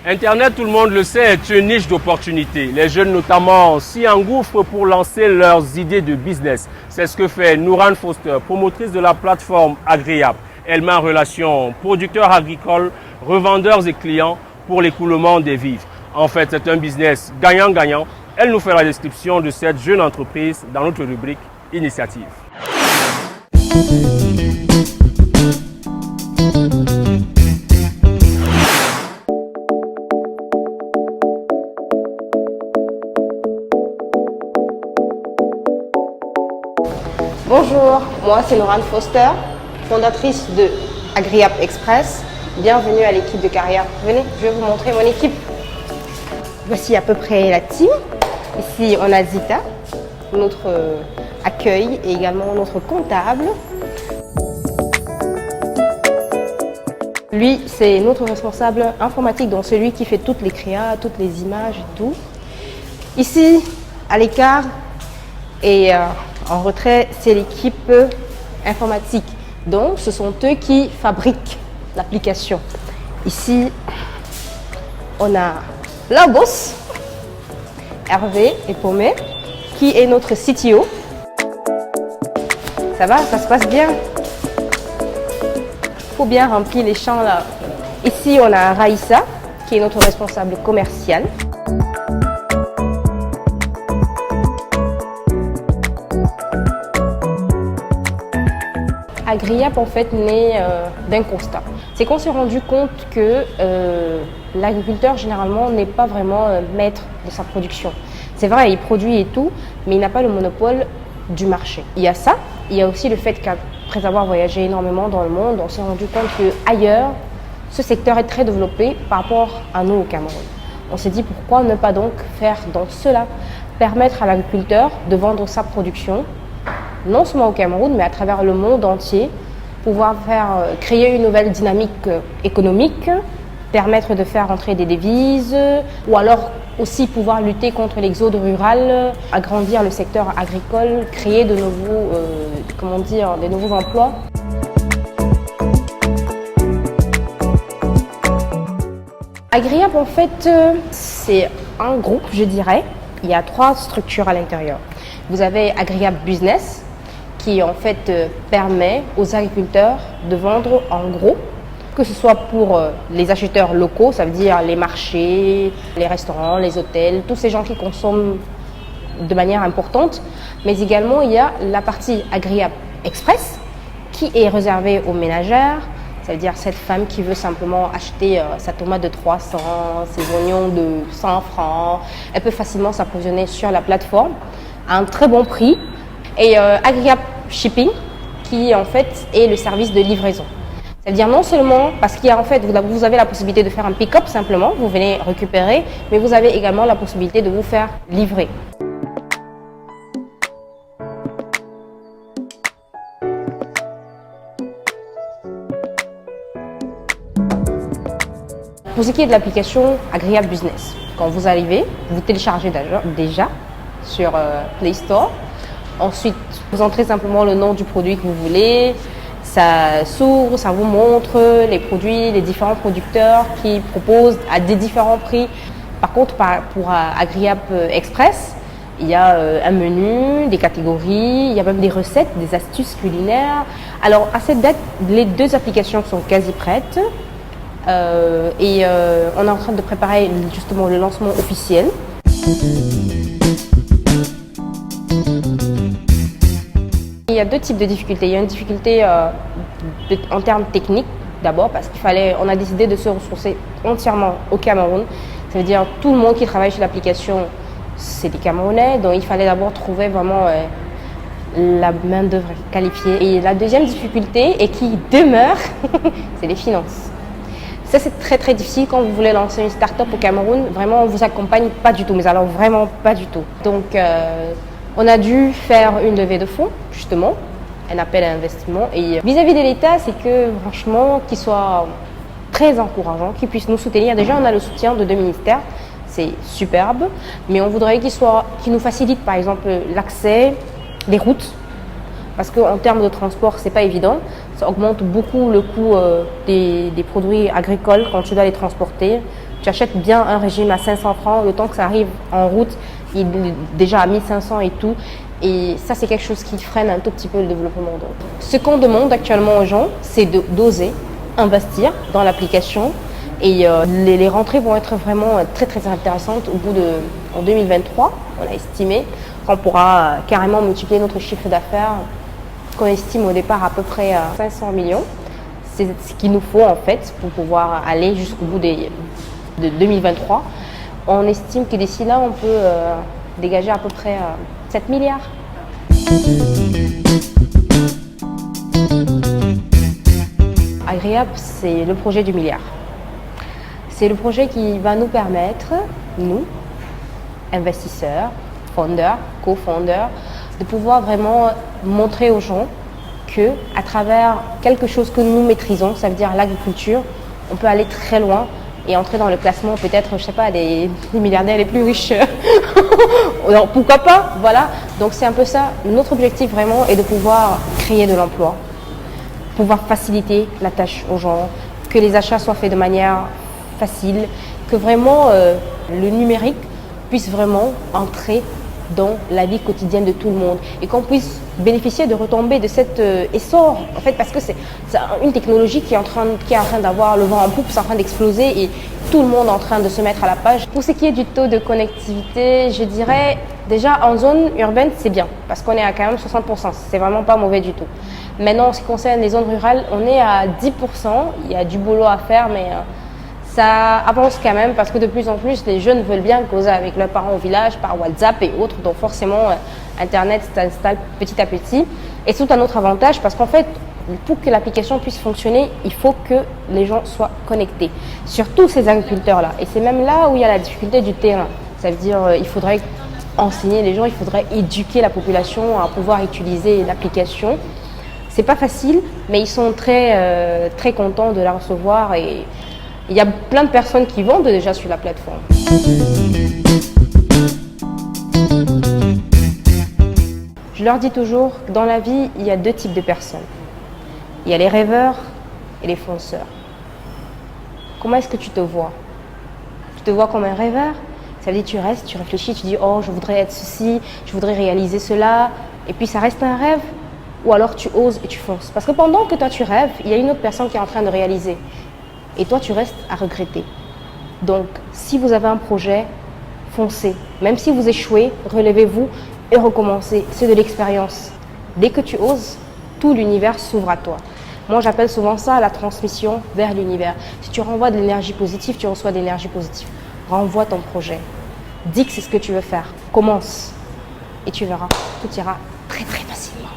Internet, tout le monde le sait, est une niche d'opportunités. Les jeunes notamment s'y engouffrent pour lancer leurs idées de business. C'est ce que fait Nourane Foster, promotrice de la plateforme Agriapp. Elle met en relation producteurs agricoles, revendeurs et clients pour l'écoulement des vivres. En fait, c'est un business gagnant-gagnant. Elle nous fait la description de cette jeune entreprise dans notre rubrique Initiative. Bonjour, moi c'est Nourane Foster, fondatrice de Agriapp Express. Bienvenue à l'équipe de carrière. Venez, je vais vous montrer mon équipe. Voici à peu près la team. Ici on a Zita, notre accueil et également notre comptable. Lui, c'est notre responsable informatique, donc celui qui fait toutes les créas, toutes les images et tout. Ici, à l'écart et en retrait, c'est l'équipe informatique. Donc, ce sont eux qui fabriquent l'application. Ici, on a la boss, Hervé et Paumé, qui est notre CTO. Ça va, ça se passe bien? Il faut bien remplir les champs là. Ici, on a Raïssa, qui est notre responsable commercial. Agriapp en fait naît d'un constat. C'est qu'on s'est rendu compte que l'agriculteur généralement n'est pas vraiment maître de sa production. C'est vrai, il produit et tout, mais il n'a pas le monopole du marché. Il y a ça, il y a aussi le fait qu'après avoir voyagé énormément dans le monde, on s'est rendu compte qu'ailleurs, ce secteur est très développé par rapport à nous au Cameroun. On s'est dit pourquoi ne pas donc faire dans cela, permettre à l'agriculteur de vendre sa production non seulement au Cameroun, mais à travers le monde entier, pouvoir créer une nouvelle dynamique économique, permettre de faire entrer des devises, ou alors aussi pouvoir lutter contre l'exode rural, agrandir le secteur agricole, créer de nouveaux, des nouveaux emplois. Agriapp, en fait, c'est un groupe, je dirais. Il y a 3 structures à l'intérieur. Vous avez Agriapp Business, qui en fait permet aux agriculteurs de vendre en gros, que ce soit pour les acheteurs locaux, ça veut dire les marchés, les restaurants, les hôtels, tous ces gens qui consomment de manière importante, mais également il y a la partie Agriapp Express qui est réservée aux ménagères, ça veut dire cette femme qui veut simplement acheter sa tomate de 300, ses oignons de 100 francs, elle peut facilement s'approvisionner sur la plateforme à un très bon prix. Et Agriapp Shipping, qui en fait est le service de livraison. C'est-à-dire non seulement parce qu'il y a en fait, vous avez la possibilité de faire un pick-up simplement, vous venez récupérer, mais vous avez également la possibilité de vous faire livrer. Pour ce qui est de l'application Agriapp Business, quand vous arrivez, vous téléchargez déjà sur Play Store. Ensuite, vous entrez simplement le nom du produit que vous voulez, ça s'ouvre, ça vous montre les produits, les différents producteurs qui proposent à des différents prix. Par contre, pour Agriapp Express, il y a un menu, des catégories, il y a même des recettes, des astuces culinaires. Alors, à cette date, les 2 applications sont quasi prêtes et on est en train de préparer justement le lancement officiel. Il y a 2 types de difficultés. Il y a une difficulté en termes techniques d'abord parce qu'on a décidé de se ressourcer entièrement au Cameroun. Ça veut dire tout le monde qui travaille sur l'application, c'est des Camerounais, donc il fallait d'abord trouver vraiment la main-d'œuvre qualifiée. Et la deuxième difficulté, et qui demeure, c'est les finances. Ça, c'est très très difficile quand vous voulez lancer une start-up au Cameroun. Vraiment, on ne vous accompagne pas du tout, mais alors vraiment pas du tout. Donc, on a dû faire une levée de fonds, justement, un appel à investissement. Et vis-à-vis de l'État, c'est que franchement, qu'il soit très encourageant, qu'il puisse nous soutenir. Déjà, on a le soutien de 2 ministères, c'est superbe, mais on voudrait qu'il nous facilite, par exemple, l'accès, les routes, parce qu'en termes de transport, c'est pas évident. Ça augmente beaucoup le coût des produits agricoles quand tu dois les transporter. Tu achètes bien un régime à 500 francs, le temps que ça arrive en route, il est déjà à 1500 et tout. Et ça, c'est quelque chose qui freine un tout petit peu le développement. Donc, ce qu'on demande actuellement aux gens, c'est d'oser investir dans l'application. Et les rentrées vont être vraiment très très intéressantes en 2023. On a estimé qu'on pourra carrément multiplier notre chiffre d'affaires qu'on estime au départ à peu près à 500 millions. C'est ce qu'il nous faut en fait pour pouvoir aller jusqu'au bout de 2023. On estime que d'ici là, on peut dégager à peu près 7 milliards. Agréable, c'est le projet du milliard. C'est le projet qui va nous permettre, nous, investisseurs, founders, co-founders, de pouvoir vraiment montrer aux gens que à travers quelque chose que nous maîtrisons, ça veut dire l'agriculture, on peut aller très loin et entrer dans le classement peut-être, je sais pas, des milliardaires les plus riches. Alors, pourquoi pas, voilà. Donc c'est un peu ça. Notre objectif vraiment est de pouvoir créer de l'emploi, pouvoir faciliter la tâche aux gens, que les achats soient faits de manière facile, que vraiment le numérique puisse vraiment entrer dans la vie quotidienne de tout le monde et qu'on puisse bénéficier de retombées de cet essor en fait, parce que c'est une technologie qui est en train d'avoir le vent en poupe, c'est en train d'exploser et tout le monde est en train de se mettre à la page. Pour ce qui est du taux de connectivité, je dirais déjà en zone urbaine c'est bien parce qu'on est à quand même 60%, c'est vraiment pas mauvais du tout. Maintenant en ce qui concerne les zones rurales, on est à 10%, il y a du boulot à faire mais ça avance quand même parce que de plus en plus, les jeunes veulent bien causer avec leurs parents au village par WhatsApp et autres. Donc forcément, Internet s'installe petit à petit. Et c'est tout un autre avantage parce qu'en fait, pour que l'application puisse fonctionner, il faut que les gens soient connectés. Surtout ces agriculteurs-là. Et c'est même là où il y a la difficulté du terrain. Ça veut dire il faudrait enseigner les gens, il faudrait éduquer la population à pouvoir utiliser l'application. C'est pas facile, mais ils sont très, très contents de la recevoir et il y a plein de personnes qui vendent déjà sur la plateforme. Je leur dis toujours que dans la vie, il y a deux types de personnes. Il y a les rêveurs et les fonceurs. Comment est-ce que tu te vois? Tu te vois comme un rêveur? Ça veut dire que tu restes, tu réfléchis, tu dis « Oh, je voudrais être ceci, je voudrais réaliser cela » et puis ça reste un rêve. Ou alors tu oses et tu fonces. Parce que pendant que toi tu rêves, il y a une autre personne qui est en train de réaliser. Et toi, tu restes à regretter. Donc, si vous avez un projet, foncez. Même si vous échouez, relevez-vous et recommencez. C'est de l'expérience. Dès que tu oses, tout l'univers s'ouvre à toi. Moi, j'appelle souvent ça la transmission vers l'univers. Si tu renvoies de l'énergie positive, tu reçois de l'énergie positive. Renvoie ton projet. Dis que c'est ce que tu veux faire. Commence. Et tu verras, tout ira très très facilement.